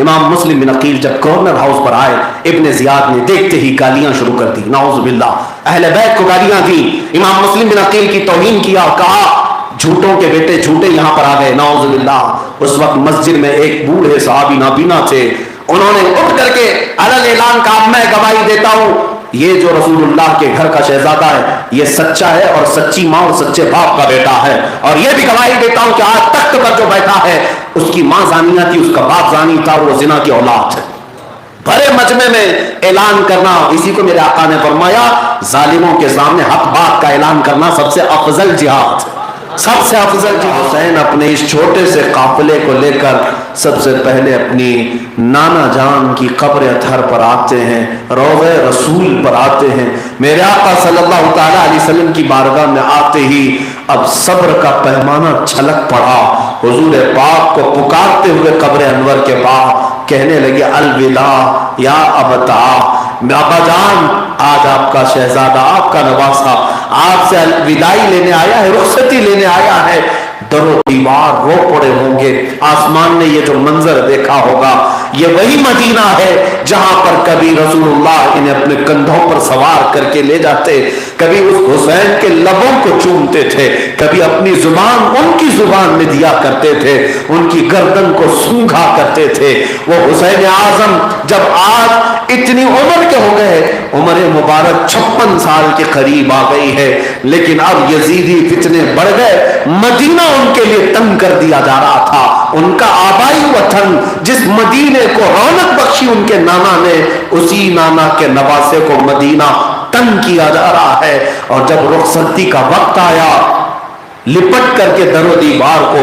امام مسلم بن عقیل جب governor house پر آئے، ابن زیاد نے دیکھتے ہی گالیاں شروع کر دی، نعوذ باللہ، اہل بیت کو گالیاں دی، امام مسلم بن عقیل کی توہین کیا، کہا جھوٹوں کے بیٹے جھوٹے یہاں پر آ گئے، نعوذ باللہ۔ اس وقت مسجد میں ایک بوڑھے صحابی نابینا تھے، انہوں نے اٹھ کر کے علل اعلان کہا میں گواہی دیتا ہوں یہ جو رسول اللہ کے گھر کا شہزادہ ہے یہ سچا ہے اور سچی ماں اور سچے باپ کا بیٹا ہے، اور یہ بھی گواہی دیتا ہوں کہ آج تخت پر جو بیٹھا ہے اس کی ماں زانیہ تھی، اس کا باپ زانی تھا، وہ زنا کی اولاد ہے۔ بڑے مجمع میں اعلان کرنا، اسی کو میرے آقا نے فرمایا ظالموں کے سامنے حق بات کا اعلان کرنا سب سے افضل جہاد، سب سے افضل جہاد۔ حسین اپنے اس چھوٹے سے قافلے کو لے کر سب سے پہلے اپنی نانا جان کی قبر اطہر پر آتے ہیں، روضہ رسول پر آتے ہیں، میرے آقا صلی اللہ تعالیٰ علیہ وسلم کی بارگاہ میں آتے ہی اب صبر کا پیمانہ چھلک پڑا، حضور پاک کو پکارتے ہوئے قبر انور کے بعد کہنے لگے الوداع یا ابتا، ابا جان آج آپ کا شہزادہ، آپ کا نواسہ آپ سے وداعی لینے آیا ہے، رخصتی لینے آیا ہے۔ در و دیوار رو پڑے ہوں گے، آسمان نے یہ جو منظر دیکھا ہوگا یہ وہی مدینہ ہے جہاں پر کبھی رسول اللہ انہیں اپنے کندھوں پر سوار کر کے لے جاتے، کبھی اس حسین کے لبوں کو چومتے تھے، کبھی اپنی زبان ان کی زبان میں دیا کرتے تھے، ان کی گردن کو سونگھا کرتے تھے۔ وہ حسین اعظم جب آج اتنی عمر کے ہو گئے، عمر مبارک 56 سال کے قریب آ گئی ہے، لیکن اب یزیدی فتنے بڑھ گئے، مدینہ ان کے لیے تنگ کر دیا جا رہا تھا، ان کا آبائی وطن جس مدینے کو رونق بخشی ان کے نانا نے، اسی نانا کے نواسے کو مدینہ تنگ کیا جا رہا ہے۔ اور جب رخصتی کا وقت آیا، لپٹ کر کے در و دیوار کو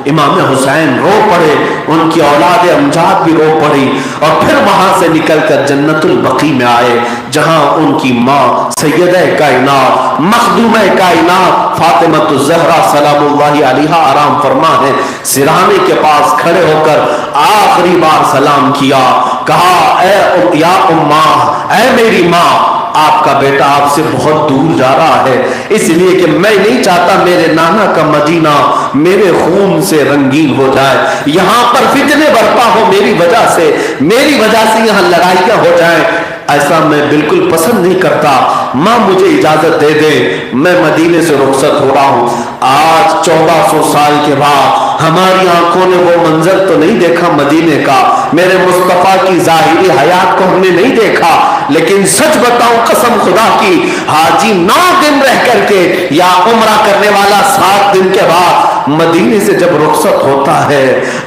امام حسین رو پڑے، ان کی اولاد امجاد بھی رو پڑی، اور پھر وہاں سے نکل کر جنت البقیع میں آئے جہاں ان کی ماں سیدہ کائنات مخدومہ کائنات فاطمہ الزہرا سلام اللہ علیہا آرام فرما ہے، سرہانے کے پاس کھڑے ہو کر آخری بار سلام کیا، کہا اے یا اماں، اے میری ماں، آپ کا بیٹا آپ سے بہت دور جا رہا ہے، اس لیے کہ میں نہیں چاہتا میرے نانا کا مدینہ میرے خون سے رنگین ہو جائے، یہاں پر فتنے برپا ہو میری وجہ سے یہاں لڑائیاں ہو جائیں، ایسا میں بالکل پسند نہیں کرتا، ماں مجھے اجازت دے دے، میں مدینے سے رخصت ہو رہا ہوں۔ آج 1400 سال کے بعد ہماری آنکھوں نے وہ منظر تو نہیں دیکھا مدینے کا، میرے مصطفیٰ کی ظاہری حیات کو ہم نے نہیں دیکھا، لیکن سچ بتاؤں قسم خدا کی، حاجی 9 دن رہ کر کے یا عمرہ کرنے والا 7 دن کے بعد مدینے سے جب رخصت ہوتا ہے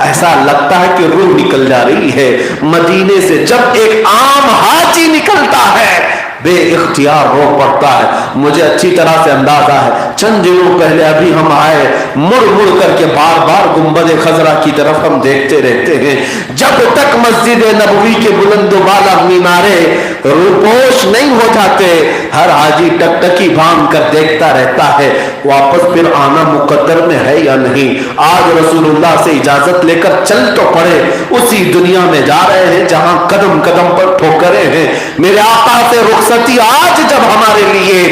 ایسا لگتا ہے کہ روح نکل جا رہی ہے۔ مدینے سے جب ایک عام حاجی نکلتا ہے بے اختیار رو پڑتا ہے۔ مجھے اچھی طرح سے اندازہ ہے، چند دنوں پہلے ابھی ہم آئے، مڑ کر کے بار بار گنبد خضرا کی طرف ہم دیکھتے رہتے ہیں، جب تک مسجد نبوی کے بلند و بالا مینارے روپوش نہیں ہو جاتے ہر حاجی ٹکٹکی باندھ کر دیکھتا رہتا ہے واپس پھر آنا مقدر میں ہے یا نہیں۔ آج رسول اللہ سے اجازت لے کر چل تو پڑے، اسی دنیا میں جا رہے ہیں جہاں قدم قدم پر ٹھوکریں ہیں۔ میرے آقا سے رخصتی آج جب ہمارے لیے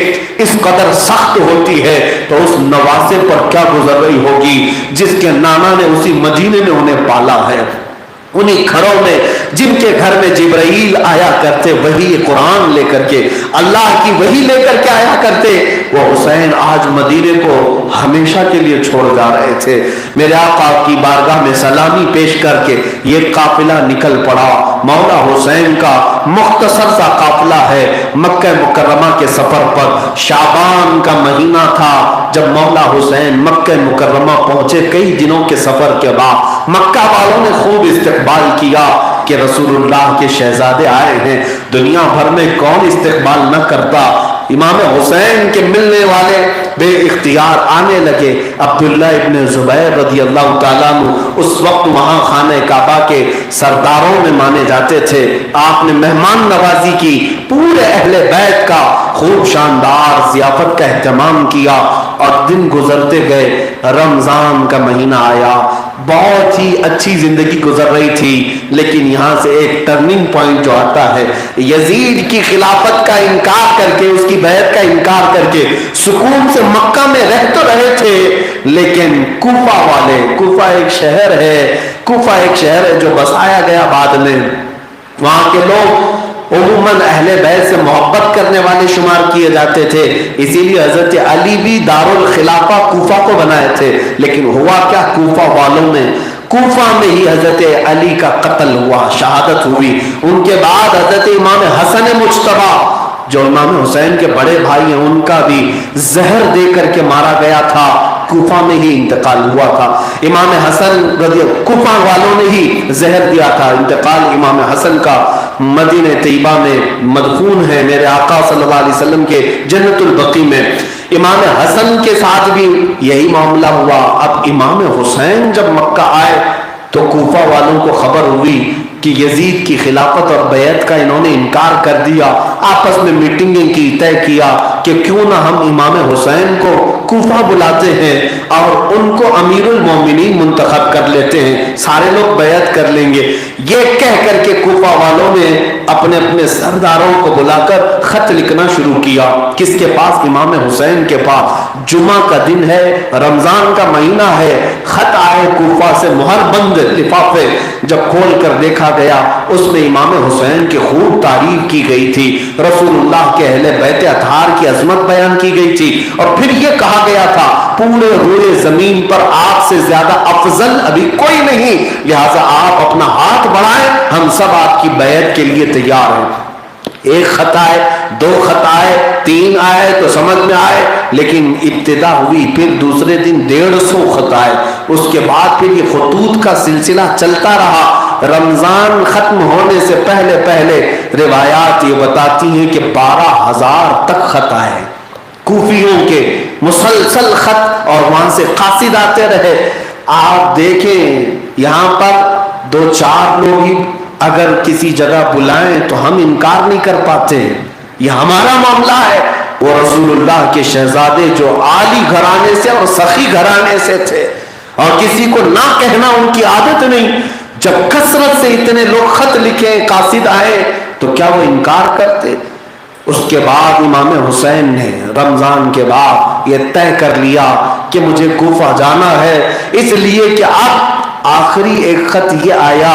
اس قدر سخت ہوتی ہے تو اس نواسے پر کیا گزر رہی ہوگی جس کے نانا نے اسی مدینے میں انہیں پالا ہے، انہی گھروں میں جن کے گھر میں جبرائیل آیا کرتے وہی قرآن لے کر کے، اللہ کی وحی لے کر کے آیا کرتے، وہ حسین آج مدینے کو ہمیشہ کے لیے چھوڑ جا رہے تھے۔ میرے آقا کی بارگاہ میں سلامی پیش کر کے یہ قافلہ نکل پڑا۔ مولا حسین کا مختصر سا قافلہ ہے، مکہ مکرمہ کے سفر پر شعبان کا مہینہ تھا جب مولا حسین مکہ مکرمہ پہنچے۔ کئی دنوں کے سفر کے بعد مکہ والوں نے خوب استقبال کیا کہ رسول اللہ کے شہزادے آئے ہیں، دنیا بھر میں کون استقبال نہ کرتا۔ امام حسین کے ملنے والے بے اختیار آنے لگے۔ عبداللہ ابن زبیر رضی اللہ تعالیٰ عنہ اس وقت وہاں خانہ کعبہ کے سرداروں میں مانے جاتے تھے، آپ نے مہمان نوازی کی، پورے اہل بیت کا خوب شاندار ضیافت کا اہتمام کیا، اور دن گزرتے گئے، رمضان کا مہینہ آیا، بہت ہی اچھی زندگی گزر رہی تھی، لیکن یہاں سے ایک ٹرننگ پوائنٹ جو آتا ہے، یزید کی خلافت کا انکار کر کے، اس کی بیعت کا انکار کر کے سکون سے مکہ میں رہ تو رہے تھے، لیکن کوفہ والے، کوفہ ایک شہر ہے جو بسایا گیا بعد میں، وہاں کے لوگ عموماً اہل بیت سے محبت کرنے والے شمار کیے جاتے تھے، اسی لیے حضرت علی بھی دارالخلافہ کوفہ کو بنائے تھے، لیکن ہوا کیا، کوفہ والوں میں، کوفہ میں ہی حضرت علی کا قتل ہوا، شہادت ہوئی۔ ان کے بعد حضرت امام حسن مجتبی جو امام حسین کے بڑے بھائی ہیں، ان کا بھی زہر دے کر کے مارا گیا تھا، کوفہ میں ہی انتقال ہوا تھا۔ امام حسن کوفہ والوں نے ہی زہر دیا تھا، انتقال امام حسن کا مدینہ طیبہ میں مدفون ہے، میرے آقا صلی اللہ علیہ وسلم کے جنت البقیع میں۔ امام حسن کے ساتھ بھی یہی معاملہ ہوا۔ اب امام حسین جب مکہ آئے تو کوفہ والوں کو خبر ہوئی کہ یزید کی خلافت اور بیعت کا انہوں نے انکار کر دیا، آپس میں میٹنگیں کی، طے کیا کہ کیوں نہ ہم امام حسین کو کوفہ بلاتے ہیں اور ان کو امیر المومنین منتخب کر لیتے ہیں، سارے لوگ بیعت کر لیں گے۔ یہ کہہ کر کے کوفہ والوں نے اپنے اپنے سرداروں کو بلا کر خط لکھنا شروع کیا، کس کے پاس؟ امام حسین کے پاس۔ جمعہ کا دن ہے، رمضان کا مہینہ ہے، خط آئے کوفہ سے، مہر بند لفافے، جب کھول کر دیکھا گیا اس میں امام حسین کی خوب تعریف کی گئی تھی، رسول اللہ کے اہل بیت اطہار کی عظمت بیان کی گئی تھی، اور پھر یہ کہا گیا تھا پورے روئے زمین پر آپ سے زیادہ افضل ابھی کوئی نہیں، لہٰذا آپ اپنا ہاتھ بڑھائیں، ہم سب آپ کی بیعت کے لیے تیار ہیں۔ ایک خط آئے، دو خط آئے، تین آئے تو سمجھ میں آئے، لیکن ابتدا ہوئی، پھر دوسرے دن 150 خط آئے، اس کے بعد پھر یہ خطوط کا سلسلہ چلتا رہا۔ رمضان ختم ہونے سے پہلے پہلے روایات یہ بتاتی ہیں کہ 12,000 تک خط آئے، کوفیوں کے مسلسل خط، اور وہاں سے قاصد آتے رہے۔ آپ دیکھیں یہاں پر 2-4 لوگ ہی اگر کسی جگہ بلائیں تو ہم انکار نہیں کر پاتے، یہ ہمارا معاملہ ہے۔ وہ رسول اللہ کے شہزادے جو عالی گھرانے سے اور سخی گھرانے سے تھے، اور کسی کو نہ کہنا ان کی عادت نہیں، جب کثرت سے اتنے لوگ خط لکھے، قاصد آئے، تو کیا وہ انکار کرتے؟ اس کے بعد امام حسین نے رمضان کے بعد یہ طے کر لیا کہ مجھے کوفہ جانا ہے، اس لیے کہ اب آخری ایک خط یہ آیا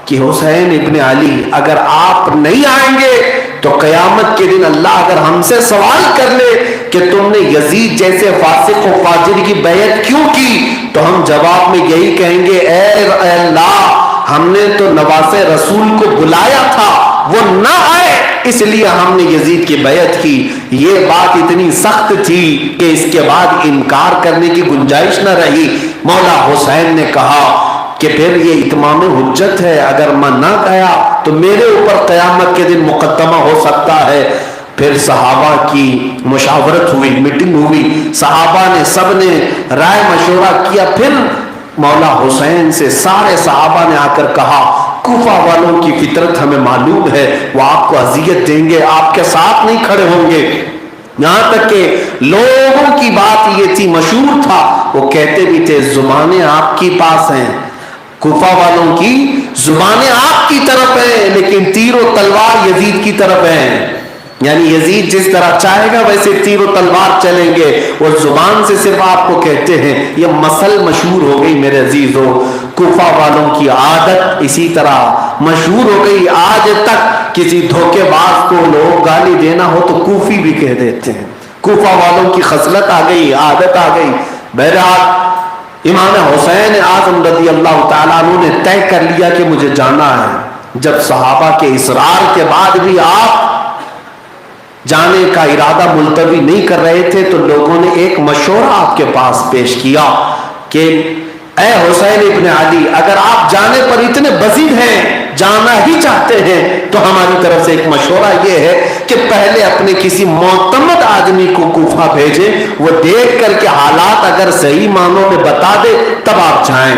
کہ حسین ابن علی اگر آپ نہیں آئیں گے تو قیامت کے دن اللہ اگر ہم سے سوال کر لے کہ تم نے یزید جیسے فاسق و فاجر کی بیعت کیوں کی، تو ہم جواب میں یہی کہیں گے، اے اللہ ہم نے تو نواز رسول کو بلایا تھا، وہ نہ آئے اس لیے ہم نے یزید کی بیعت کی۔ یہ بات اتنی سخت تھی کہ اس کے بعد انکار کرنے کی گنجائش نہ رہی۔ مولا حسین نے کہا کہ پھر یہ اتمام حجت ہے، اگر میں نہ گیا تو میرے اوپر قیامت کے دن مقدمہ ہو سکتا ہے۔ پھر صحابہ کی مشاورت ہوئی، میٹنگ ہوئی، صحابہ نے سب نے رائے مشورہ کیا، پھر مولا حسین سے سارے صحابہ نے آ کر کہا کوفہ والوں کی فطرت ہمیں معلوم ہے، وہ آپ کو اذیت دیں گے، آپ کے ساتھ نہیں کھڑے ہوں گے۔ یہاں تک کہ لوگوں کی بات یہ تھی، مشہور تھا، وہ کہتے بھی تھے زبانیں آپ کی پاس ہیں، کوفہ والوں کی زبانیں آپ کی طرف ہیں، لیکن تیر و تلوار یزید کی طرف ہیں، یعنی یزید جس طرح چاہے گا ویسے تیر و تلوار چلیں گے، وہ زبان سے صرف آپ کو کہتے ہیں۔ یہ مسل مشہور ہو گئی میرے عزیزو، کوفہ والوں کی عادت اسی طرح مشہور ہو گئی، آج تک کسی دھوکے باز کو لوگ گالی دینا ہو تو کوفی بھی کہہ دیتے ہیں، کوفہ والوں کی خصلت آ گئی، عادت آ گئی۔ بہرحال امام حسین اعظم رضی اللہ تعالیٰ عنہ نے طے کر لیا کہ مجھے جانا ہے۔ جب صحابہ کے اصرار کے بعد بھی آپ جانے کا ارادہ ملتوی نہیں کر رہے تھے تو لوگوں نے ایک مشورہ آپ کے پاس پیش کیا کہ اے حسین ابن علی، اگر آپ جانے پر اتنے بضد ہیں، جانا ہی چاہتے ہیں، تو ہماری طرف سے ایک مشورہ یہ ہے کہ پہلے اپنے کسی معتمد آدمی کو کوفہ بھیجیں، وہ دیکھ کر کے حالات اگر صحیح معنوں میں بتا دے تب آپ جائیں۔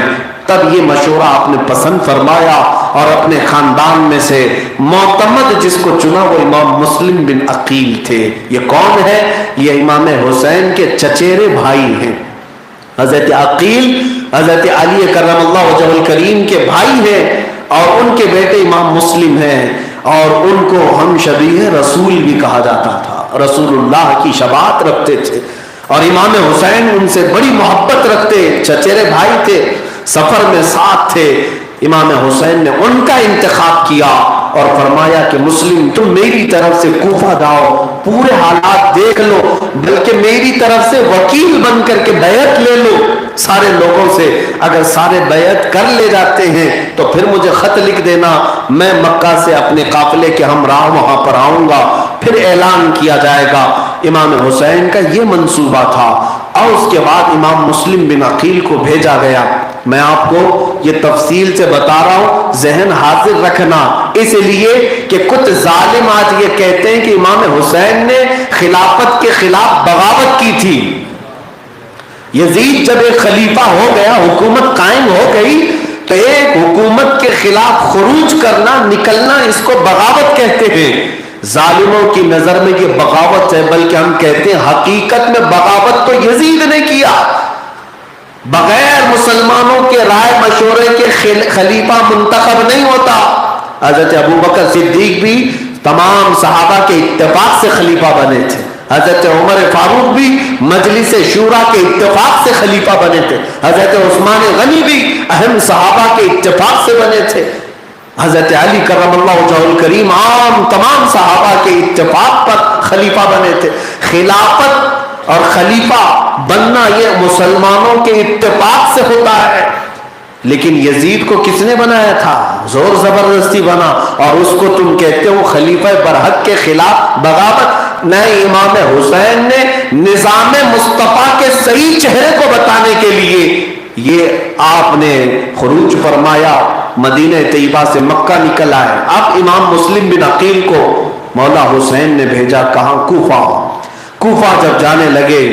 تب یہ مشورہ آپ نے پسند فرمایا اور اپنے خاندان میں سے معتمد جس کو چنا وہ امام مسلم بن عقیل تھے۔ یہ کون ہے؟ یہ امام حسین کے چچیرے بھائی ہیں۔ حضرت عقیل حضرت علی کرم اللہ وجہ الکریم کے بھائی ہیں اور ان کے بیٹے امام مسلم ہیں، اور ان کو ہم شبیہ رسول بھی کہا جاتا تھا، رسول اللہ کی شباہت رکھتے تھے، اور امام حسین ان سے بڑی محبت رکھتے، چچیرے بھائی تھے، سفر میں ساتھ تھے۔ امام حسین نے ان کا انتخاب کیا اور فرمایا کہ مسلم تم میری طرف سے کوفہ جاؤ، پورے حالات دیکھ لو، بلکہ میری طرف سے وکیل بن کر کے بیعت لے لو سارے لوگوں سے، اگر سارے بیعت کر لے جاتے ہیں تو پھر مجھے خط لکھ دینا، میں مکہ سے اپنے قافلے کے ہمراہ وہاں پر آؤں گا، پھر اعلان کیا جائے گا۔ امام حسین کا یہ منصوبہ تھا، اور اس کے بعد امام مسلم بن عقیل کو بھیجا گیا۔ میں آپ کو یہ تفصیل سے بتا رہا ہوں، ذہن حاضر رکھنا، اس لیے کہ کچھ ظالم آج یہ کہتے ہیں کہ امام حسین نے خلافت کے خلاف بغاوت کی تھی۔ یزید جب ایک خلیفہ ہو گیا، حکومت قائم ہو گئی، تو ایک حکومت کے خلاف خروج کرنا، نکلنا، اس کو بغاوت کہتے ہیں۔ ظالموں کی نظر میں یہ بغاوت ہے، بلکہ ہم کہتے ہیں حقیقت میں بغاوت تو یزید نے کیا۔ بغیر مسلمانوں کے رائے مشورے کے خلیفہ منتخب نہیں ہوتا۔ حضرت ابوبکر صدیق بھی تمام صحابہ کے اتفاق سے خلیفہ بنے تھے، حضرت عمر فاروق بھی مجلس شورا کے اتفاق سے خلیفہ بنے تھے، حضرت عثمان غنی بھی اہم صحابہ کے اتفاق سے بنے تھے، حضرت علی کرم اللہ وجہ الکریم عام تمام صحابہ کے اتفاق پر خلیفہ بنے تھے۔ خلافت اور خلیفہ بننا یہ مسلمانوں کے اتفاق سے ہوتا ہے، لیکن یزید کو کس نے بنایا تھا؟ زور زبردستی بنا، اور اس کو تم کہتے ہو خلیفہ برحق کے خلاف بغاوت؟ نہیں، امام حسین نے نظام مصطفیٰ کے صحیح چہرے کو بتانے کے لیے یہ آپ نے خروج فرمایا، مدینہ طیبہ سے مکہ نکل آئے۔ اب امام مسلم بن عقیل کو مولا حسین نے بھیجا کہاں؟ کوفہ۔ کوفہ جب جانے لگے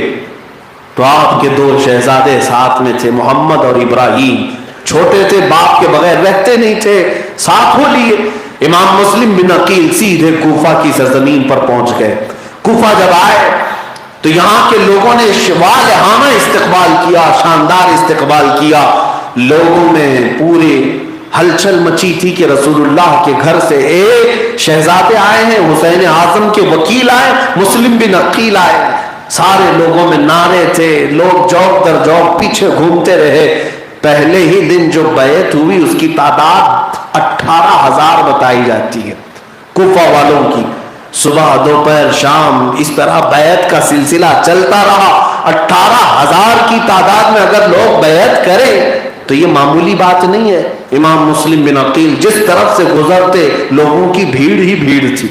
تو آپ کے دو شہزادے ساتھ میں تھے، محمد اور ابراہیم، چھوٹے تھے، باپ کے بغیر رہتے نہیں تھے، ساتھ ہو لیے۔ امام مسلم بن عقیل سیدھے کوفہ کی سرزمین پر پہنچ گئے۔ کوفہ جب آئے تو یہاں کے لوگوں نے والہانہ استقبال کیا، شاندار استقبال کیا، لوگوں میں پورے ہلچل مچی تھی کہ رسول اللہ کے گھر سے ایک شہزادے آئے ہیں، حسین اعظم کے وکیل آئے، مسلم بن عقیل آئے۔ سارے لوگوں میں نعرے تھے، لوگ جوق در جوق پیچھے گھومتے رہے۔ پہلے ہی دن جو بیعت ہوئی اس کی تعداد 18,000 بتائی جاتی ہے کوفہ والوں کی۔ صبح دوپہر شام اس طرح بیعت کا سلسلہ چلتا رہا۔ 18,000 کی تعداد میں اگر لوگ بیعت کریں تو یہ معمولی بات نہیں ہے۔ امام مسلم بن عقیل جس طرف سے گزرتے لوگوں کی بھیڑ ہی بھیڑ تھی،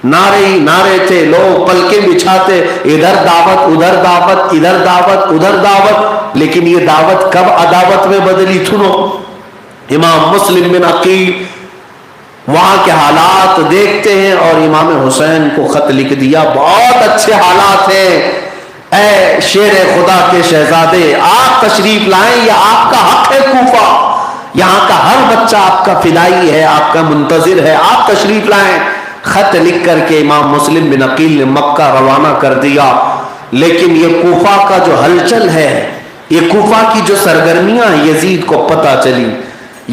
نعرے ہی نعرے تھے، لوگ پلکیں بچھاتے، ادھر دعوت ادھر دعوت، ادھر دعوت ادھر دعوت۔ لیکن یہ دعوت کب عداوت میں بدلی؟ سنو، امام مسلم بن عقیل وہاں کے حالات دیکھتے ہیں اور امام حسین کو خط لکھ دیا، بہت اچھے حالات ہیں، اے شیر خدا کے شہزادے آپ تشریف لائیں، یہ آپ کا حق ہے کوفہ، یہاں کا ہر بچہ آپ کا فدائی ہے، آپ کا منتظر ہے، آپ تشریف لائیں۔ خط لکھ کر کے امام مسلم بن عقیل نے مکہ روانہ کر دیا۔ لیکن یہ کوفہ کا جو ہلچل ہے، یہ کوفہ کی جو سرگرمیاں یزید کو پتہ چلی،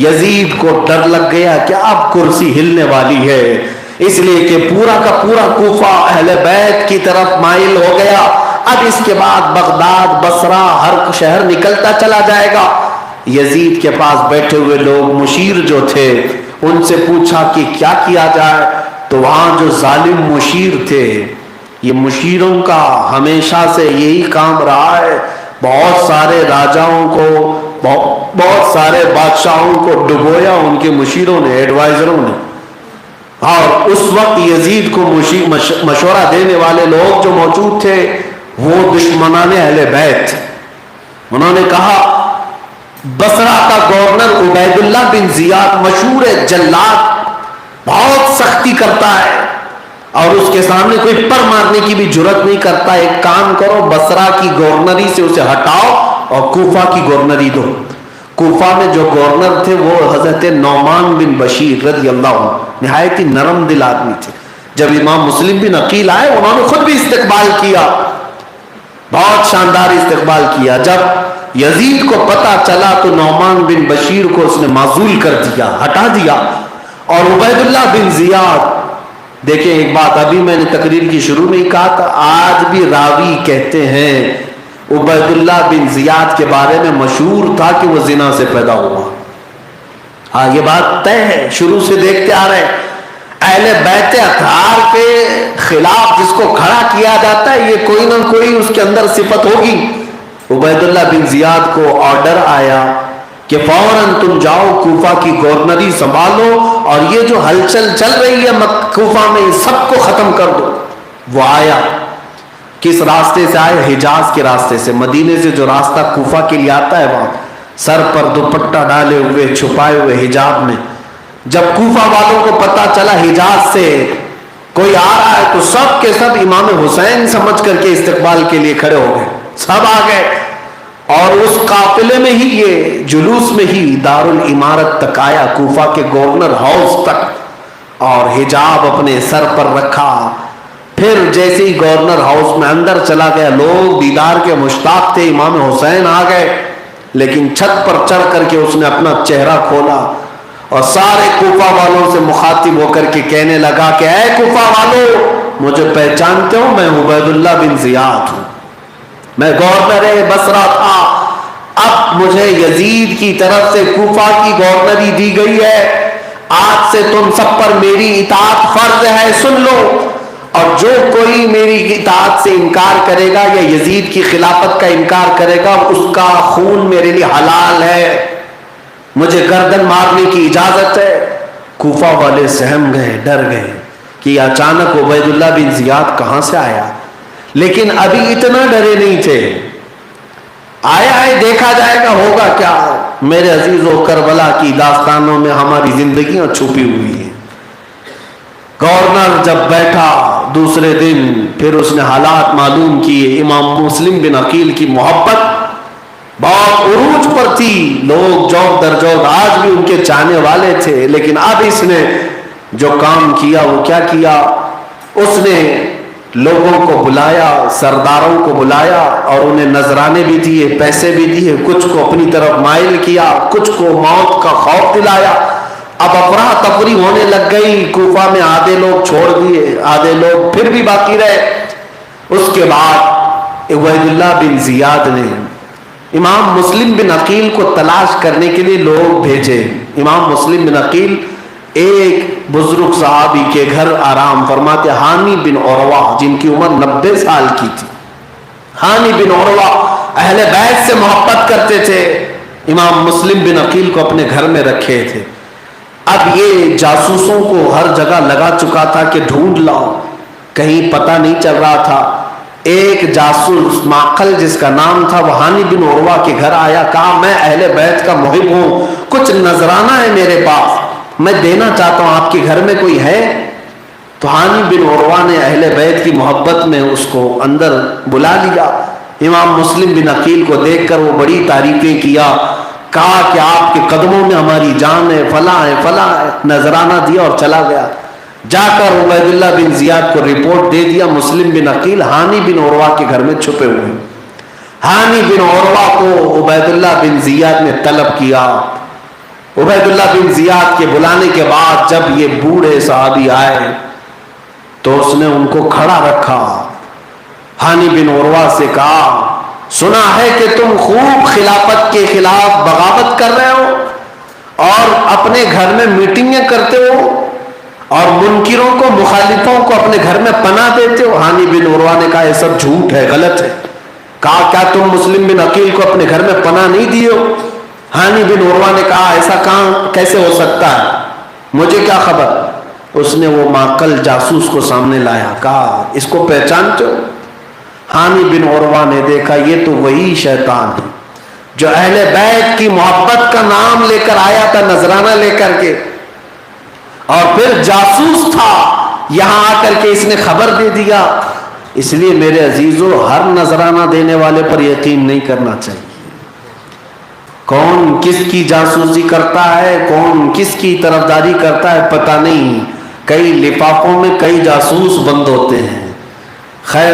یزید کو ڈر لگ گیا کہ اب کرسی ہلنے والی ہے، اس لیے کہ پورا کا پورا کوفہ اہل بیت کی طرف مائل ہو گیا۔ اب اس کے بعد بغداد، بصرہ، ہر شہر نکلتا چلا جائے گا۔ یزید کے پاس بیٹھے ہوئے لوگ مشیر جو تھے ان سے پوچھا کہ کیا کیا جائے، تو وہاں جو ظالم مشیر تھے، یہ مشیروں کا ہمیشہ سے یہی کام رہا ہے، بہت سارے راجاؤں کو، بہت سارے بادشاہوں کو ڈبویا ان کے مشیروں نے، ایڈوائزروں نے۔ اور اس وقت یزید کو مشورہ دینے والے لوگ جو موجود تھے وہ دشمنان اہل بیت، انہوں نے کہا بصرہ کا گورنر عبید اللہ بن زیاد مشہور جلاد، بہت سختی کرتا ہے اور اس کے سامنے کوئی پر مارنے کی بھی جرت نہیں کرتا، ایک کام کرو بصرہ کی گورنری سے اسے ہٹاؤ اور کوفہ کی گورنری دو۔ کوفہ میں جو گورنر تھے وہ حضرت نعمان بن بشیر رضی اللہ عنہ، نہایت ہی نرم دل آدمی تھے۔ جب امام مسلم بن عقیل آئے انہوں نے خود بھی استقبال کیا، بہت شاندار استقبال کیا۔ جب یزید کو پتا چلا تو نعمان بن بشیر کو اس نے معزول کر دیا، ہٹا دیا، اور عبید اللہ بن زیاد، دیکھیں ایک بات ابھی میں نے تقریر کی شروع میں ہی کہا تھا، آج بھی راوی کہتے ہیں عبید اللہ بن زیاد کے بارے میں مشہور تھا کہ وہ زنا سے پیدا ہوا. ہاں یہ بات طے ہے، شروع سے دیکھتے آ رہے ہیں. اہل بیت اطہار کے خلاف جس کو کھڑا کیا جاتا ہے یہ کوئی نہ کوئی اس کے اندر صفت ہوگی. عبید اللہ بن زیاد کو آرڈر آیا کہ فوراً تم جاؤ کوفہ کی گورنری سنبھالو اور یہ جو ہلچل چل رہی ہے کوفہ میں سب کو ختم کر دو. وہ آیا، کس راستے سے آئے؟ حجاز کے راستے سے. مدینے سے جو راستہ کوفہ کے لیے آتا ہے وہاں سر پر دوپٹہ ڈالے ہوئے چھپائے ہوئے حجاب میں. جب کوفہ والوں کو پتا چلا حجاز سے کوئی آ رہا ہے تو سب کے سب امام حسین سمجھ کر کے استقبال کے لیے کھڑے ہو گئے، سب آ گئے. اور اس قافلے میں ہی یہ جلوس میں ہی دارالامارت تک آیا، کوفہ کے گورنر ہاؤس تک، اور حجاب اپنے سر پر رکھا. پھر جیسے ہی گورنر ہاؤس میں اندر چلا گیا، لوگ دیدار کے مشتاق تھے، امام حسین آ گئے، لیکن چھت پر چڑھ کر کے اس نے اپنا چہرہ کھولا اور سارے کوفہ والوں سے مخاطب ہو کر کے کہنے لگا کہ اے کوفہ والوں، مجھے پہچانتے ہو؟ میں عبید اللہ بن زیاد ہوں، میں گورنر بصرہ تھا، اب مجھے یزید کی طرف سے کوفہ کی گورنری دی گئی ہے، آج سے تم سب پر میری اطاعت فرض ہے، سن لو، اور جو کوئی میری اطاعت سے انکار کرے گا یا یزید کی خلافت کا انکار کرے گا اس کا خون میرے لیے حلال ہے، مجھے گردن مارنے کی اجازت ہے. کوفہ والے سہم گئے، ڈر گئے کہ اچانک عبید اللہ بن زیاد کہاں سے آیا. لیکن ابھی اتنا ڈرے نہیں تھے، آیا ہے دیکھا جائے گا ہوگا کیا. میرے عزیزو، کربلا کی داستانوں میں ہماری زندگیاں چھپی ہوئی ہیں. گورنر جب بیٹھا دوسرے دن پھر اس نے حالات معلوم کیے. امام مسلم بن عقیل کی محبت بہت عروج پر تھی، لوگ جوق در جوق آج بھی ان کے چاہنے والے تھے. لیکن اب اس نے جو کام کیا وہ کیا کیا، اس نے لوگوں کو بلایا، سرداروں کو بلایا اور انہیں نذرانے بھی دیے، پیسے بھی دیے، کچھ کو اپنی طرف مائل کیا، کچھ کو موت کا خوف دلایا. اب افراتفری ہونے لگ گئی، کوفہ میں آدھے لوگ چھوڑ دیے، آدھے لوگ پھر بھی باقی رہے. اس کے بعد عبید اللہ بن زیاد نے امام مسلم بن عقیل کو تلاش کرنے کے لیے لوگ بھیجے. امام مسلم بن عقیل ایک بزرگ صحابی کے گھر آرام فرماتے، ہانی بن عروہ، جن کی عمر 90 سال کی تھی. ہانی بن عروہ اہل بیت سے محبت کرتے تھے، امام مسلم بن عقیل کو اپنے گھر میں رکھے تھے. اب یہ جاسوسوں کو ہر جگہ لگا چکا تھا کہ ڈھونڈ لاؤ، کہیں پتہ نہیں چل رہا تھا. ایک جاسوس معقل جس کا نام تھا وہ ہانی بن عروہ کے گھر آیا، کہا میں اہل بیت کا محب ہوں، کچھ نذرانہ ہے میرے پاس، میں دینا چاہتا ہوں، آپ کے گھر میں کوئی ہے؟ تو ہانی بن عروہ نے اہل بیت کی محبت میں اس کو اندر بلا لیا. امام مسلم بن عقیل کو دیکھ کر وہ بڑی تعریفیں کیا، کہا کہ آپ کے قدموں میں ہماری جان ہے، فلاں ہے فلاں ہے، نذرانہ دیا اور چلا گیا. جا کر عبید اللہ بن زیاد کو رپورٹ دے دیا، مسلم بن عقیل ہانی بن عروہ کے گھر میں چھپے ہوئے. ہانی بن عروہ کو عبید اللہ بن زیاد نے طلب کیا. عبید اللہ بن زیاد کے بلانے کے بعد جب یہ بوڑھے صحابی آئے تو اس نے ان کو کھڑا رکھا. ہانی بن عروہ سے کہا، سنا ہے کہ تم خوب خلافت کے خلاف بغاوت کر رہے ہو اور اپنے گھر میں میٹنگیں کرتے ہو اور منکروں کو، مخالفوں کو اپنے گھر میں پناہ دیتے ہو. ہانی بن عروہ نے کہا یہ سب جھوٹ ہے، غلط ہے. کہا کیا تم مسلم بن عقیل کو اپنے گھر میں پناہ نہیں دیے ہو؟ ہانی بن عروہ نے کہا ایسا کہاں کیسے ہو سکتا ہے، مجھے کیا خبر. اس نے وہ معقل جاسوس کو سامنے لایا، کہا اس کو پہچانتے ہو؟ ہانی بن عروہ نے دیکھا یہ تو وہی شیطان ہے جو اہل بیت کی محبت کا نام لے کر آیا تھا نذرانہ لے کر کے، اور پھر جاسوس تھا، یہاں آ کر کے اس نے خبر دے دیا. اس لیے میرے عزیزو، ہر نذرانہ دینے والے پر یقین نہیں کرنا چاہیے. کون کس کی جاسوسی کرتا ہے، کون کس کی طرفداری کرتا ہے پتہ نہیں. کئی لفافوں میں کئی جاسوس بند ہوتے ہیں. خیر،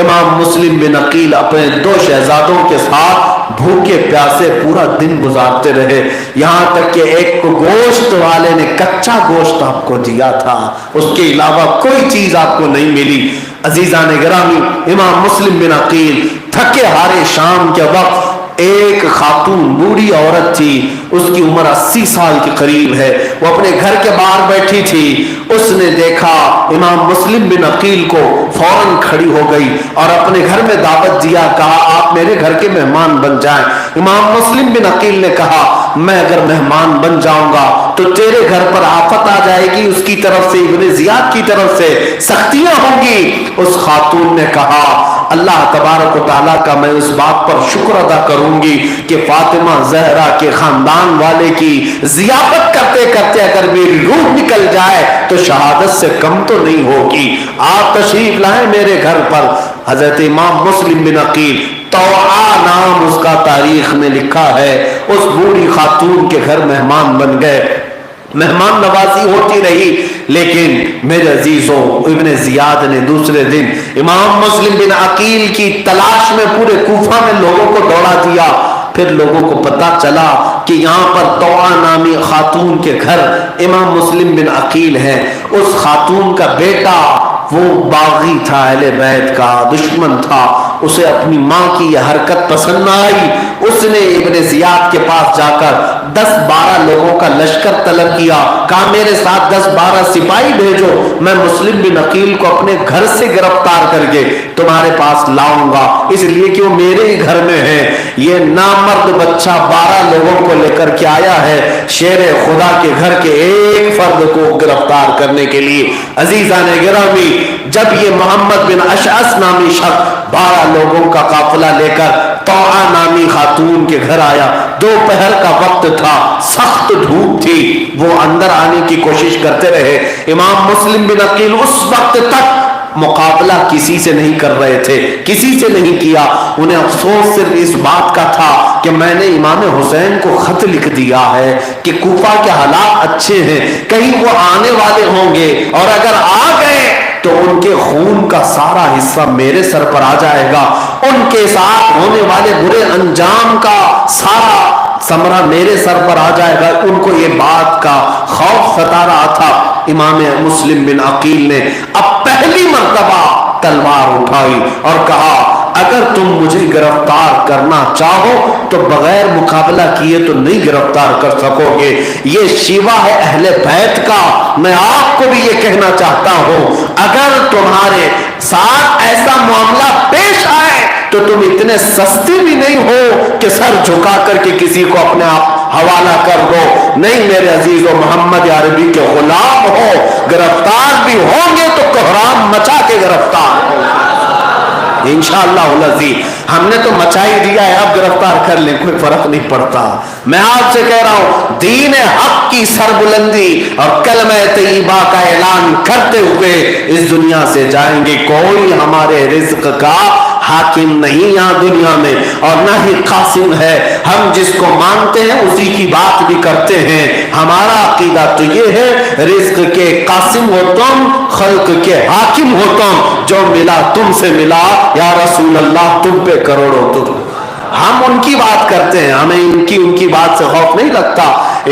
امام مسلم بن عقیل اپنے 2 شہزادوں کے ساتھ بھوکے پیاسے پورا دن گزارتے رہے، یہاں تک کہ ایک گوشت والے نے کچا گوشت آپ کو دیا تھا، اس کے علاوہ کوئی چیز آپ کو نہیں ملی۔ عزیزان گرامی، امام مسلم بن عقیل تھکے ہارے شام کے وقت ایک خاتون بوڑھی عورت تھی، اس کی عمر 80 سال کے قریب ہے، وہ اپنے گھر کے باہر بیٹھی تھی، اس نے دیکھا امام مسلم بن عقیل کو، فوراً کھڑی ہو گئی اور اپنے گھر میں دعوت دیا، کہا آپ میرے گھر کے مہمان بن جائیں۔ امام مسلم بن عقیل نے کہا میں اگر مہمان بن جاؤں گا تو تیرے گھر پر آفت آ جائے گی، اس کی طرف سے ابن زیاد کی طرف سے سختیاں ہوں گی۔ اس خاتون نے کہا اللہ تبارک و تعالیٰ کا میں اس بات پر شکر ادا کروں گی کہ فاطمہ زہرا کے خاندان والے کی ضیافت کرتے کرتے اگر میری روح نکل جائے تو شہادت سے کم تو نہیں ہوگی، آپ تشریف لائیں میرے گھر پر۔ حضرت امام مسلم بن عقیل، توعا نام اس کا تاریخ میں لکھا ہے، اس بوڑھی خاتون کے گھر مہمان بن گئے، مہمان نوازی ہوتی رہی، لیکن میرے عزیزوں ابن زیاد نے دوسرے دن امام مسلم بن عقیل کی تلاش میں پورے کوفہ میں لوگوں کو دوڑا دیا۔ پھر لوگوں کو پتا چلا کہ یہاں پر توعا نامی خاتون کے گھر امام مسلم بن عقیل ہے، اس خاتون کا بیٹا وہ باغی تھا، اہل بیت کا دشمن تھا، اسے اپنی ماں کی یہ حرکت پسند نہ آئی، اس نے ابن زیاد کے پاس جا کر 10-12 لوگوں کا لشکر طلب کیا، کہا میرے ساتھ 10-12 سپاہی بھیجو، میں مسلم بن عقیل کو اپنے گھر سے گرفتار کر کے تمہارے پاس لاؤں گا، اس لیے کہ وہ میرے ہی گھر میں ہے۔ یہ نامرد بچہ 12 لوگوں کو لے کر کے آیا ہے شیر خدا کے گھر کے ایک فرد کو گرفتار کرنے کے لیے۔ عزیزان گرامی، جب یہ محمد بن اشعث نامی شخص 12 لوگوں کا قافلہ لے کر توعا نامی خاتون کے گھر آیا، دوپہر کا وقت تھا، سخت دھوپ تھی، وہ اندر آنے کی کوشش کرتے رہے۔ امام مسلم بن عقیل اس وقت تک مقابلہ کسی سے نہیں کر رہے تھے، کسی سے نہیں کیا، انہیں افسوس صرف اس بات کا تھا کہ میں نے امام حسین کو خط لکھ دیا ہے کہ کوفہ کے حالات اچھے ہیں، کہیں وہ آنے والے ہوں گے اور اگر آ گئے تو ان کے خون کا سارا حصہ میرے سر پر آ جائے گا، ان کے ساتھ ہونے والے برے انجام کا سارا ثمرہ میرے سر پر آ جائے گا، ان کو یہ بات کا خوف ستا رہا تھا۔ امام مسلم بن عقیل نے اب پہلی مرتبہ تلوار اٹھائی اور کہا اگر تم مجھے گرفتار کرنا چاہو تو بغیر مقابلہ کیے تو نہیں گرفتار کر سکو گے، یہ شیوہ ہے اہل بیت کا۔ میں آپ کو بھی یہ کہنا چاہتا ہوں اگر تمہارے ساتھ ایسا معاملہ پیش آئے تو تم اتنے سستے بھی نہیں ہو کہ سر جھکا کر کے کسی کو اپنے آپ حوالہ کر دو، نہیں میرے عزیز و محمد عربی کے غلام ہو، گرفتار بھی ہوں گے تو کوہرام مچا کے گرفتار ہو انشاءاللہ العزیز۔ ہم نے تو مچا ہی دیا ہے، اب گرفتار کر لیں کوئی فرق نہیں پڑتا۔ میں آپ سے کہہ رہا ہوں دین حق کی سربلندی اور کلمہ طیبہ کا اعلان کرتے ہوئے اس دنیا سے جائیں گے، کوئی ہمارے رزق کا حاکم نہیں یہاں دنیا میں اور نہ ہی قاسم ہے، ہم جس کو مانتے ہیں اسی کی بات بھی کرتے ہیں۔ ہمارا عقیدہ تو یہ ہے رزق کے قاسم ہو تم، خلق کے حاکم ہو تم، جو ملا تم سے ملا یا رسول اللہ تم پہ کروڑوں تم۔ ہم ان کی بات کرتے ہیں، ہمیں ان کی بات سے خوف نہیں لگتا۔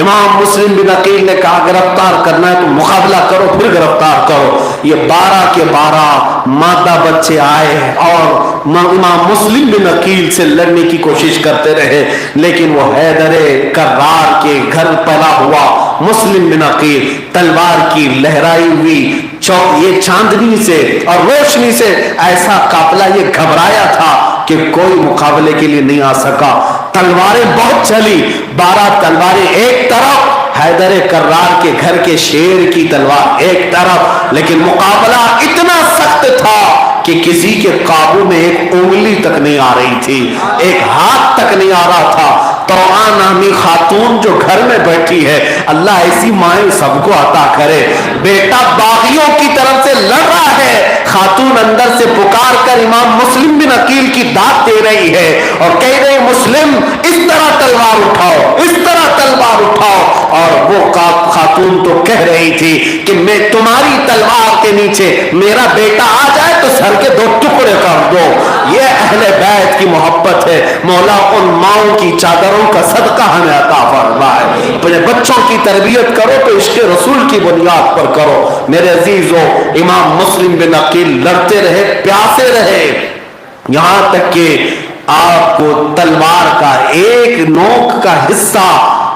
امام مسلم بن عقیل نے کہا گرفتار کرنا ہے تو مقابلہ کرو پھر گرفتار کرو۔ یہ 12 کے 12 مادہ بچے آئے اور امام مسلم بن عقیل سے لڑنے کی کوشش کرتے رہے، لیکن وہ حیدر کرار کے گھر پیدا ہوا مسلم بن عقیل تلوار کی لہرائی ہوئی یہ چاندنی سے اور روشنی سے ایسا قافلہ یہ گھبرایا تھا کہ کوئی مقابلے کے لیے نہیں آ سکا۔ تلواریں بہت چلی، 12 تلواریں ایک طرف، حیدر کرار کے گھر کے شیر کی تلوار ایک طرف، لیکن مقابلہ اتنا سخت تھا کہ کسی کے قابو میں ایک انگلی تک نہیں آ رہی تھی، ایک ہاتھ تک نہیں آ رہا تھا۔ توعا نامی خاتون جو گھر میں بیٹھی ہے، اللہ ایسی مائیں سب کو عطا کرے، بیٹا باغیوں کی طرف سے لڑ رہا ہے خاتون اندر سے پکار کر امام مسلم بن عقیل کی داد دے رہی ہے اور کہہ رہے مسلم اس طرح تلوار اٹھاؤ، اس طرح تلوار اٹھاؤ، اور وہ خاتون تو کہہ رہی تھی کہ میں تمہاری تلوار کے نیچے میرا بیٹا آ جائے تو سر کے 2 ٹکڑے کر دو۔ یہ اہل بیت کی محبت ہے۔ مولا ان ماؤں کی چادروں کا صدقہ ہمیں عطا فرمائے۔ اپنے بچوں کی تربیت کرو تو عشق رسول کی بنیاد پر کرو۔ میرے عزیزو، امام مسلم بن عقیل لڑتے رہے، پیاسے رہے، یہاں تک کہ آپ کو تلوار کا ایک نوک کا حصہ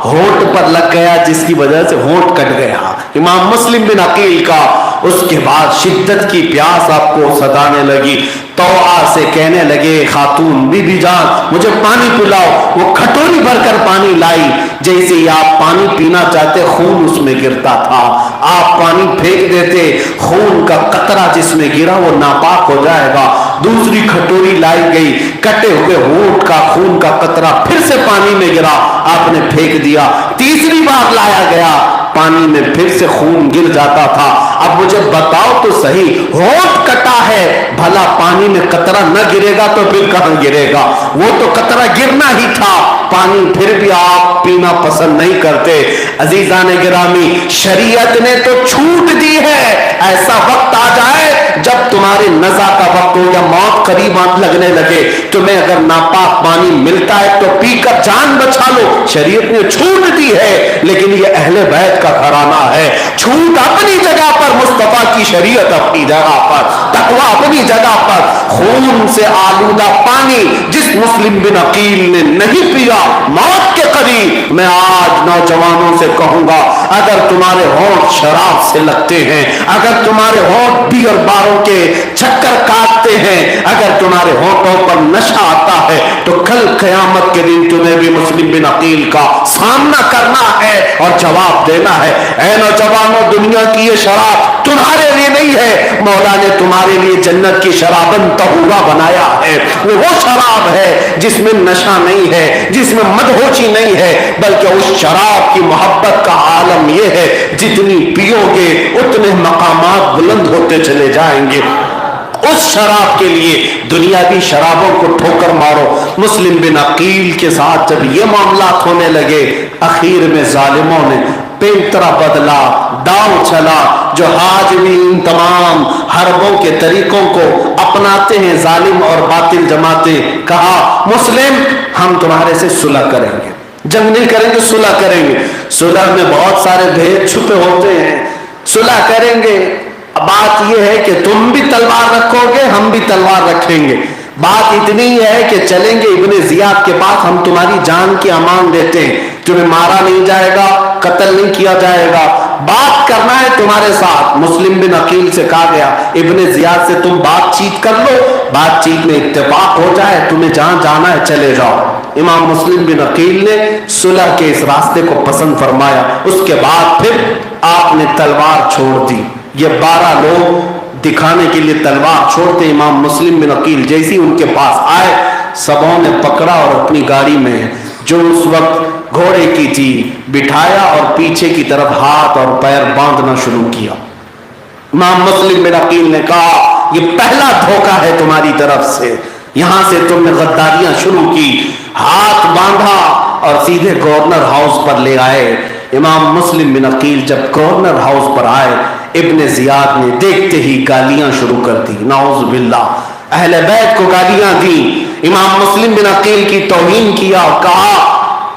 ہونٹ پر لگ گیا، جس کی وجہ سے ہونٹ کٹ گیا امام مسلم بن عقیل کا۔ اس کے بعد شدت کی پیاس آپ کو ستانے لگی، توآ سے کہنے لگے خاتون بی بی جان مجھے پانی پلاؤ۔ وہ کھٹوری بھر کر پانی لائی، جیسے ہی آپ پانی پینا چاہتے خون اس میں گرتا تھا، آپ پانی پھینک دیتے، خون کا قطرہ جس میں گرا وہ ناپاک ہو جائے گا۔ دوسری کھٹوری لائی گئی، کٹے ہوئے ہونٹ کا خون کا قطرہ پھر سے پانی میں گرا، آپ نے پھینک دیا۔ تیسری بار لایا گیا، پانی میں پھر سے خون گر جاتا تھا۔ اب مجھے بتاؤ تو صحیح، ہونٹ کٹا ہے، بھلا پانی میں قطرہ نہ گرے گا تو پھر کہاں گرے گا؟ وہ تو قطرہ گرنا ہی تھا، پانی پھر بھی آپ پینا پسند نہیں کرتے۔ عزیزان گرامی، شریعت نے تو چھوٹ دی ہے، ایسا وقت آ جائے جب تمہارے نزا کا وقت ہو یا موت قریب لگنے لگے، تمہیں اگر ناپاک پانی ملتا ہے تو پی کر جان بچا لو، شریعت نے چھوٹ دی ہے۔ لیکن یہ اہل بیت کا گھرانہ ہے، چھوٹ اپنی جگہ پر، مصطفیٰ کی شریعت اپنی جگہ پر، تقویٰ اپنی جگہ پر۔ خون سے آلودہ پانی جس مسلم بن عقیل نے نہیں پیا موت کے قریب، میں آج نوجوانوں سے کہوں گا اگر تمہارے ہونٹ شراب سے لگتے ہیں، اگر تمہارے ہونٹ بیئر باروں کے چکر کاٹتے ہیں، اگر تمہارے ہونٹوں پر نشہ آتا ہے تو کل قیامت کے دن تمہیں بھی مسلم بن عقیل کا سامنا کرنا ہے اور جواب دینا ہے۔ اے نوجوانوں، دنیا کی یہ شراب تمہارے لیے نہیں ہے، مولا نے تمہارے لیے جنت کی شرابن طہورا بنایا ہے۔ وہ شراب ہے جس میں نشہ نہیں ہے، جس میں مدہوشی نہیں ہے، بلکہ اس شراب کی محبت کا عالم یہ ہے جتنی پیو گے اتنے مقامات بلند ہوتے چلے جائیں گے۔ اس شراب کے لیے دنیاوی شرابوں کو ٹھوکر مارو۔ مسلم بن عقیل کے ساتھ جب یہ معاملات ہونے لگے، اخیر میں ظالموں نے پینترا بدلا، داؤ چلا، جو حاجمین تمام حربوں کے طریقوں کو اپناتے ہیں ظالم اور باطل جماعتیں، کہا مسلم ہم تمہارے سے صلح کریں گے، جنگ نہیں کریں گے، صلح کریں گے۔ صلح میں بہت سارے بھید چھپے ہوتے ہیں، صلح کریں گے۔ بات یہ ہے کہ تم بھی تلوار رکھو گے، ہم بھی تلوار رکھیں گے۔ بات اتنی ہے کہ چلیں گے ابن زیاد کے پاس، ہم تمہاری جان کی امان دیتے ہیں، تمہیں مارا نہیں جائے گا، قتل نہیں کیا جائے گا، بات کرنا ہے تمہارے ساتھ۔ مسلم بن عقیل سے کہا گیا ابن زیاد سے تم بات چیت کر لو، بات چیت میں اتفاق ہو جائے، تمہیں جہاں جانا ہے چلے جاؤ۔ امام مسلم بن عقیل نے صلح کے اس راستے کو پسند فرمایا۔ اس کے بعد پھر آپ نے تلوار چھوڑ دی۔ یہ 12 لوگ دکھانے کے لیے تلوار چھوڑتے، امام مسلم بن عقیل جیسی ان کے پاس آئے، سبوں نے پکڑا اور اپنی گاڑی میں جو اس وقت گھوڑے کی تھی بٹھایا اور پیچھے کی طرف ہاتھ اور پیر باندھنا شروع کیا۔ امام مسلم بن عقیل نے کہا یہ پہلا دھوکہ ہے تمہاری طرف سے، یہاں سے تم نے غداریاں شروع کی۔ ہاتھ باندھا اور سیدھے گورنر ہاؤس پر لے آئے۔ امام مسلم بن عقیل جب گورنر ہاؤس پر آئے، ابن زیاد نے دیکھتے ہی گالیاں شروع کر دی، نعوذ باللہ، اہل بیت کو گالیاں دی، امام مسلم بن عقیل کی توہین کیا اور کہا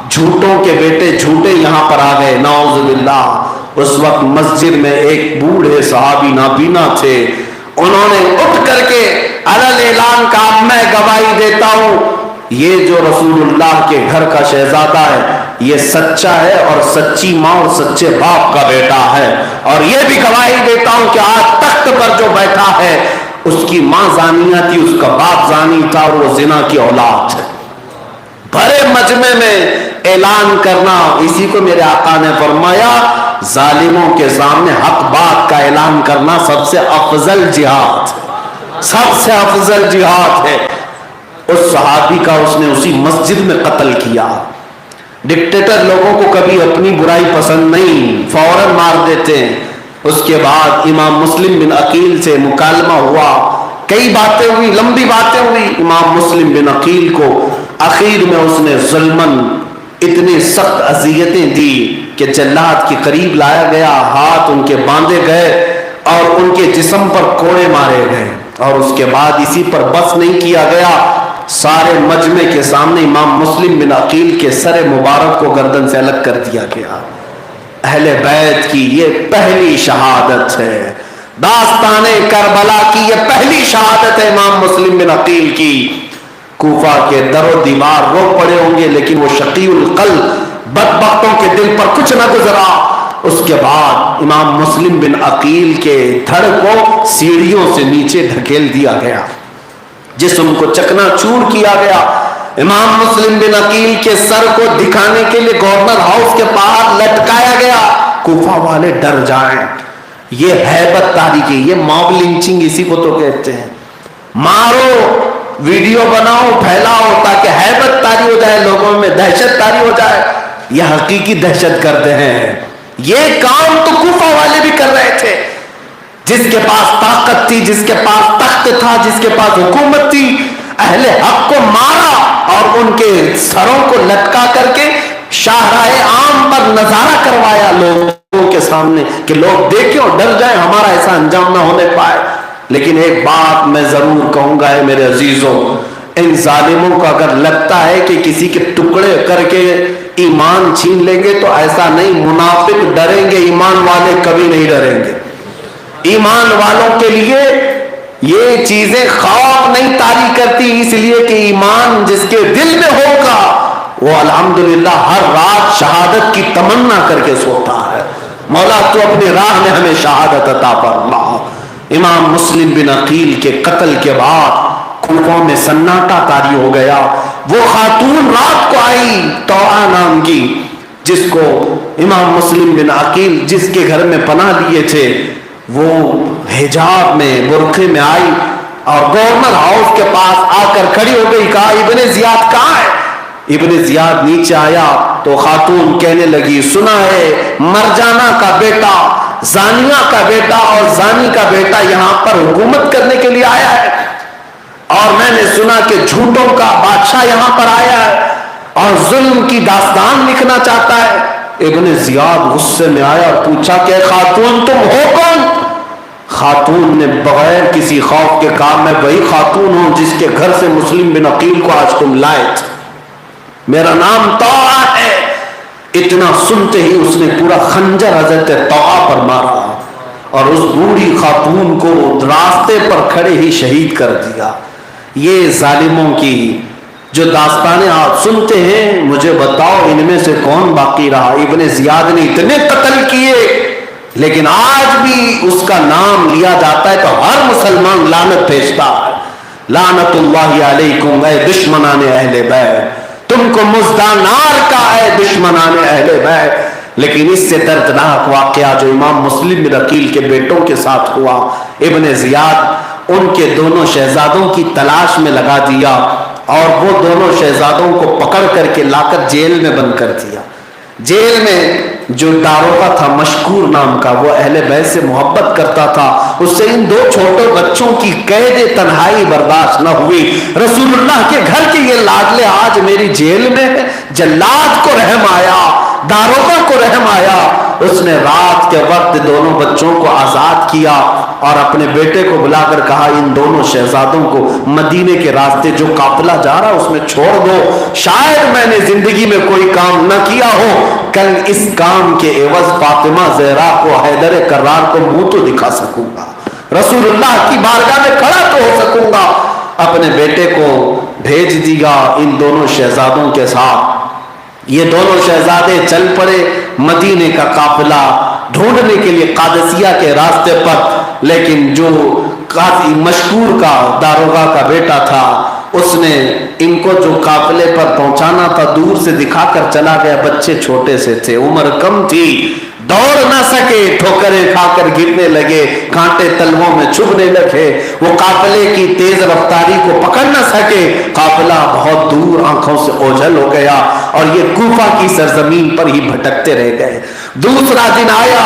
جھوٹوں کے بیٹے جھوٹے یہاں پر آ گئے، نعوذ باللہ۔ اس وقت مسجد میں ایک بوڑھے صحابی نابینا تھے، انہوں نے اٹھ کر کے علل اعلان کہا میں گواہی دیتا ہوں یہ جو رسول اللہ کے گھر کا شہزادہ ہے یہ سچا ہے اور سچی ماں اور سچے باپ کا بیٹا ہے، اور یہ بھی گواہی دیتا ہوں کہ آج تخت پر جو بیٹھا ہے اس کی ماں زانیہ تھی، اس کا باپ زانی تھا اور وہ زنا کی اولاد ہے۔ بڑے مجمع میں اعلان کرنا، اسی کو میرے آقا نے فرمایا ظالموں کے سامنے حق بات کا اعلان کرنا سب سے افضل جہاد، سب سے افضل جہاد ہے۔ اس صحابی کا اس نے اسی مسجد میں قتل کیا۔ ڈکٹیٹر لوگوں کو کبھی اپنی برائی پسند نہیں، فوراً مار دیتے ہیں، اس کے بعد امام مسلم بن عقیل سے مکالمہ ہوا، کئی باتیں ہوئی، لمبی باتیں ہوئی۔ امام مسلم بن عقیل کو آخر میں اس نے ظلمن اتنی سخت اذیتیں دی کہ جلاد کے قریب لایا گیا، ہاتھ ان کے باندھے گئے اور ان کے جسم پر کوڑے مارے گئے، اور اس کے بعد اسی پر بس نہیں کیا گیا، سارے مجمع کے سامنے امام مسلم بن عقیل کے سر مبارک کو گردن سے الگ کر دیا گیا۔ اہل بیت کی یہ پہلی شہادت ہے، داستان کربلا کی یہ پہلی شہادت ہے امام مسلم بن عقیل کی۔ کوفہ کے در و دیوار رو پڑے ہوں گے، لیکن وہ شقی القلب بدبختوں کے دل پر کچھ نہ گزرا۔ اس کے بعد امام مسلم بن عقیل کے دھڑ کو سیڑھیوں سے نیچے دھکیل دیا گیا، جسم کو چکنا چور کیا گیا۔ امام مسلم بن عقیل کے سر کو دکھانے کے لیے گورنر ہاؤس کے باہر لٹکایا گیا، کوفہ والے ڈر جائیں۔ یہ ہیبت تاریخی، یہ موب لنچنگ اسی کو تو کہتے ہیں۔ مارو، ویڈیو بناؤ، پھیلاؤ تاکہ ہیبت تاری ہو جائے، لوگوں میں دہشت تاری ہو جائے۔ یہ حقیقی دہشت گرد ہیں۔ یہ کام تو کوفہ والے بھی کر رہے تھے۔ جس کے پاس طاقت تھی، جس کے پاس تخت تھا، جس کے پاس حکومت تھی، اہل حق کو مارا اور ان کے سروں کو لٹکا کر کے شاہراہ عام پر نظارہ کروایا لوگوں کے سامنے کہ لوگ دیکھیں اور ڈر جائیں، ہمارا ایسا انجام نہ ہونے پائے۔ لیکن ایک بات میں ضرور کہوں گا ہے میرے عزیزوں، ان ظالموں کو اگر لگتا ہے کہ کسی کے ٹکڑے کر کے ایمان چھین لیں گے تو ایسا نہیں، منافق ڈریں گے، ایمان والے کبھی نہیں ڈریں گے۔ ایمان والوں کے لیے یہ چیزیں خوف نہیں طاری کرتی، اس لیے کہ ایمان جس کے دل میں ہوگا وہ الحمدللہ ہر رات شہادت کی تمنا کر کے سوتا ہے۔ مولا تو اپنی راہ میں ہمیں شہادت عطا فرما۔ امام مسلم بن عقیل کے قتل کے بعد کوفہ میں سناٹا طاری ہو گیا۔ وہ خاتون رات کو آئی توعہ نام کی، جس کو امام مسلم بن عقیل جس کے گھر میں پناہ لیے تھے، وہ حجاب میں برقعے میں آئی اور گورنر ہاؤس کے پاس آ کر کھڑی ہو گئی، کہا ابن زیاد کہاں ہے؟ ابن زیاد نیچے آیا تو خاتون کہنے لگی، سنا ہے مرجانہ کا بیٹا، زانیہ کا بیٹا اور زانی کا بیٹا یہاں پر حکومت کرنے کے لیے آیا ہے، اور میں نے سنا کہ جھوٹوں کا بادشاہ یہاں پر آیا ہے اور ظلم کی داستان لکھنا چاہتا ہے۔ ابن زیاد غصے میں آیا اور پوچھا کہ خاتون تم ہو کون؟ خاتون نے بغیر کسی خوف کے کہا، میں وہی خاتون ہوں جس کے گھر سے مسلم بن عقیل کو آج تم لائے تھے، میرا نام طاعہ ہے۔ اتنا سنتے ہی اس نے پورا خنجر حضرت طاعہ پر مارا اور اس بوڑھی خاتون کو راستے پر کھڑے ہی شہید کر دیا۔ یہ ظالموں کی جو داستانیں آپ سنتے ہیں، مجھے بتاؤ ان میں سے کون باقی رہا؟ ابن زیاد نے اتنے قتل کیے، لیکن آج بھی اس کا نام لیا جاتا ہے تو ہر مسلمان لعنت بھیجتا ہے۔ لعنت اللہ علیکم اے دشمنان اہل بیت، تم کو مزدانار کا اے دشمنان اہل بیت۔ لیکن اس سے دردناک واقعہ جو امام مسلم بن عقیل کے بیٹوں کے ساتھ ہوا، ابن زیاد ان کے دونوں شہزادوں کی تلاش میں لگا دیا اور وہ دونوں شہزادوں کو پکڑ کر کے لا کر جیل میں بند کر دیا۔ جیل میں جو داروغہ تھا مشکور نام کا، وہ اہل بیت سے محبت کرتا تھا، اس سے ان دو چھوٹے بچوں کی قید تنہائی برداشت نہ ہوئی۔ رسول اللہ کے گھر کے یہ لاڈلے آج میری جیل میں ہیں۔ جلاد کو رحم آیا، داروغہ کو رحم آیا، اس نے رات کے وقت دونوں بچوں کو آزاد کیا اور اپنے بیٹے کو بلا کر کہا، ان دونوں شہزادوں کو مدینے کے راستے جو قافلہ جا رہا اس میں چھوڑ دو، شاید میں نے زندگی میں کوئی کام نہ کیا ہو، کل اس کام کے عوض فاطمہ زہرا کو، حیدر کرار کو منہ تو دکھا سکوں گا، رسول اللہ کی بارگاہ میں کھڑا تو ہو سکوں گا۔ اپنے بیٹے کو بھیج دیا ان دونوں شہزادوں کے ساتھ۔ یہ دونوں شہزادے چل پڑے مدینے کا قافلہ ڈھونڈنے کے لیے قادسیہ کے راستے پر، لیکن جو قاضی مشکور کا داروغہ کا بیٹا تھا، اس نے ان کو جو قافلے پر پہنچانا تھا دور سے دکھا کر چلا گیا۔ بچے چھوٹے سے تھے، عمر کم تھی، دوڑ نہ سکے، ٹھوکریں کھا کر گرنے لگے، کانٹے تلووں میں چبھنے لگے، وہ قافلے کی تیز رفتاری کو پکڑ نہ سکے، قافلہ بہت دور آنکھوں سے اوجھل ہو گیا اور یہ کوفہ کی سرزمین پر ہی بھٹکتے رہ گئے۔ دوسرا دن آیا،